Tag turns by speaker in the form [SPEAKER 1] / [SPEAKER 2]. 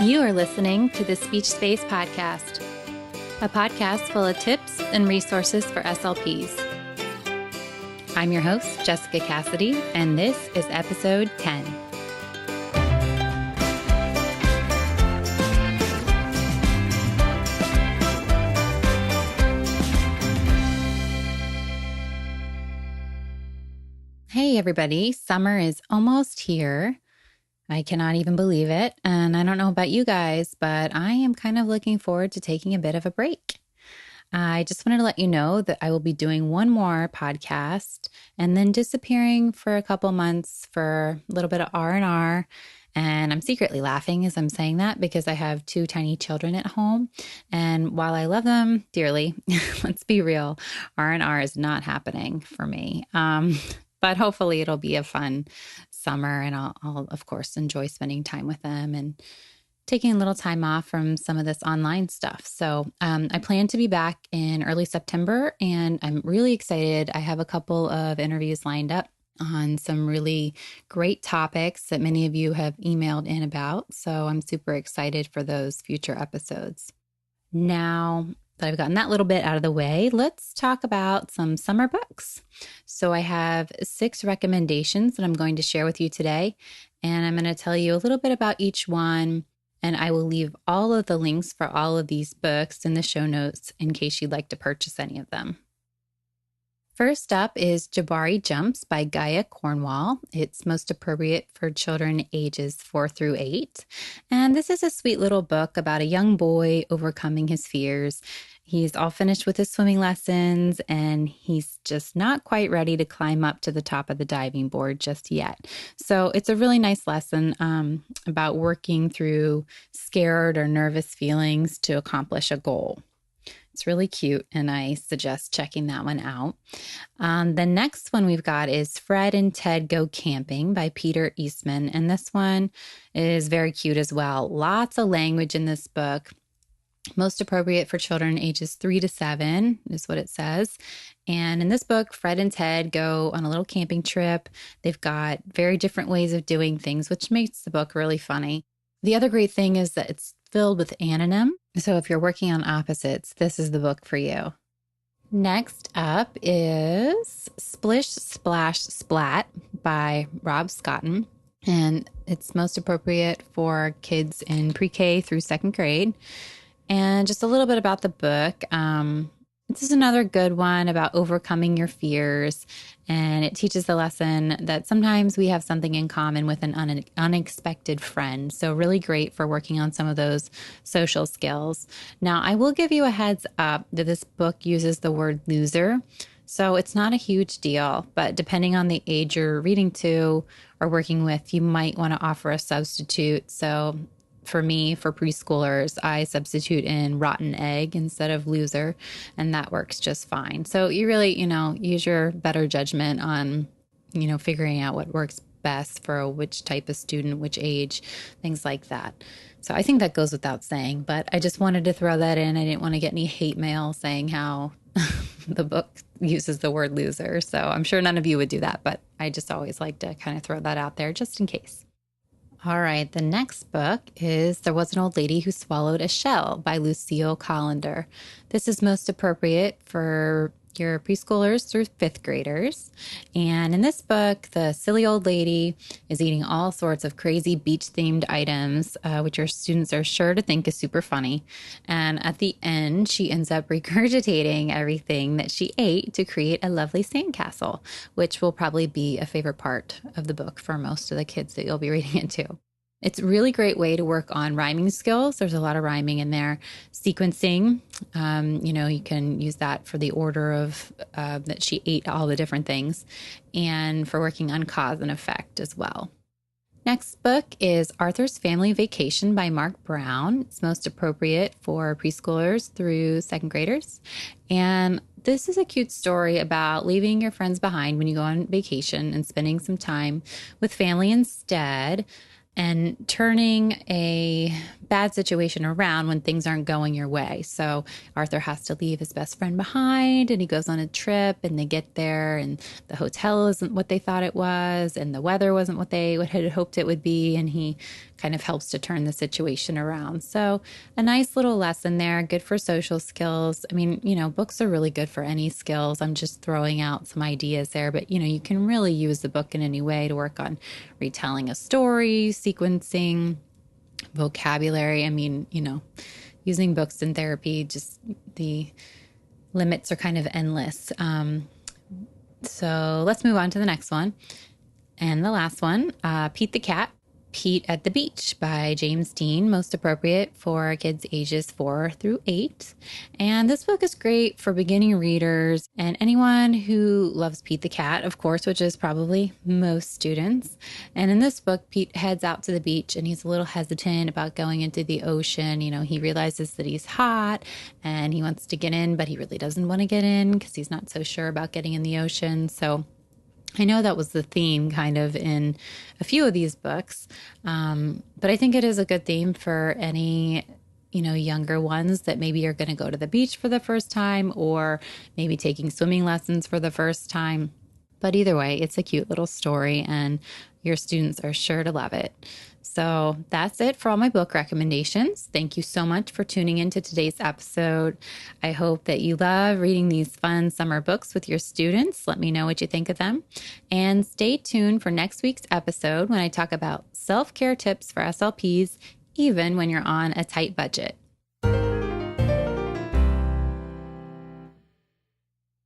[SPEAKER 1] You are listening to the Speech Space Podcast, a podcast full of tips and resources for SLPs. I'm your host, Jessica Cassidy, and this is episode 10. Hey everybody, summer is almost here. I cannot even believe it. And I don't know about you guys, but I am kind of looking forward to taking a bit of a break. I just wanted to let you know that I will be doing one more podcast and then disappearing for a couple months for a little bit of R&R. And I'm secretly laughing as I'm saying that because I have two tiny children at home. And while I love them dearly, let's be real, R&R is not happening for me. But hopefully it'll be a fun summer and I'll of course enjoy spending time with them and taking a little time off from some of this online stuff. So I plan to be back in early September and I'm really excited. I have a couple of interviews lined up on some really great topics that many of you have emailed in about. So I'm super excited for those future episodes. Now that I've gotten that little bit out of the way, let's talk about some summer books. So I have 6 recommendations that I'm going to share with you today, and I'm going to tell you a little bit about each one, and I will leave all of the links for all of these books in the show notes in case you'd like to purchase any of them. First up is Jabari Jumps by Gaia Cornwall. It's most appropriate for children ages 4 through 8. And this is a sweet little book about a young boy overcoming his fears. He's all finished with his swimming lessons and he's just not quite ready to climb up to the top of the diving board just yet. So it's a really nice lesson about working through scared or nervous feelings to accomplish a goal. It's really cute, and I suggest checking that one out. The next one we've got is Fred and Ted Go Camping by Peter Eastman, and this one is very cute as well. Lots of language in this book. Most appropriate for children ages 3 to 7 is what it says. And in this book, Fred and Ted go on a little camping trip. They've got very different ways of doing things, which makes the book really funny. The other great thing is that it's filled with anonym. So if you're working on opposites, this is the book for you. Next up is Splish Splash Splat by Rob Scotton. And it's most appropriate for kids in pre-K through 2nd grade. And just a little bit about the book. This is another good one about overcoming your fears. And it teaches the lesson that sometimes we have something in common with an unexpected friend. So really great for working on some of those social skills. Now, I will give you a heads up that this book uses the word loser. So it's not a huge deal, but depending on the age you're reading to or working with, you might want to offer a substitute. So for me, for preschoolers, I substitute in rotten egg instead of loser, and that works just fine. So you really, use your better judgment on, figuring out what works best for which type of student, which age, things like that. So I think that goes without saying, but I just wanted to throw that in. I didn't want to get any hate mail saying how the book uses the word loser. So I'm sure none of you would do that, but I just always like to kind of throw that out there just in case. All right, the next book is There Was an Old Lady Who Swallowed a Shell by Lucille Collender. This is most appropriate for your preschoolers through 5th graders. And in this book, the silly old lady is eating all sorts of crazy beach-themed items, which your students are sure to think is super funny. And at the end, she ends up regurgitating everything that she ate to create a lovely sandcastle, which will probably be a favorite part of the book for most of the kids that you'll be reading it to. It's a really great way to work on rhyming skills. There's a lot of rhyming in there. Sequencing, you can use that for the order of that she ate all the different things, and for working on cause and effect as well. Next book is Arthur's Family Vacation by Mark Brown. It's most appropriate for preschoolers through 2nd graders. And this is a cute story about leaving your friends behind when you go on vacation and spending some time with family instead. and turning a bad situation around when things aren't going your way. So Arthur has to leave his best friend behind, and he goes on a trip, and they get there and the hotel isn't what they thought it was, and the weather wasn't what they had hoped it would be, and he kind of helps to turn the situation around. So a nice little lesson there, good for social skills. I mean, books are really good for any skills. I'm just throwing out some ideas there, but you can really use the book in any way to work on retelling a story, sequencing, vocabulary. I mean, using books in therapy, just the limits are kind of endless. So let's move on to the next one. And the last one, Pete the Cat, Pete at the Beach by James Dean, most appropriate for kids ages 4 through 8. And this book is great for beginning readers and anyone who loves Pete the Cat, of course, which is probably most students. And in this book, Pete heads out to the beach and he's a little hesitant about going into the ocean. He realizes that he's hot and he wants to get in, but he really doesn't want to get in because he's not so sure about getting in the ocean. So I know that was the theme kind of in a few of these books, but I think it is a good theme for any, younger ones that maybe are going to go to the beach for the first time or maybe taking swimming lessons for the first time. But either way, it's a cute little story and your students are sure to love it. So that's it for all my book recommendations. Thank you so much for tuning into today's episode. I hope that you love reading these fun summer books with your students. Let me know what you think of them. And stay tuned for next week's episode when I talk about self-care tips for SLPs, even when you're on a tight budget.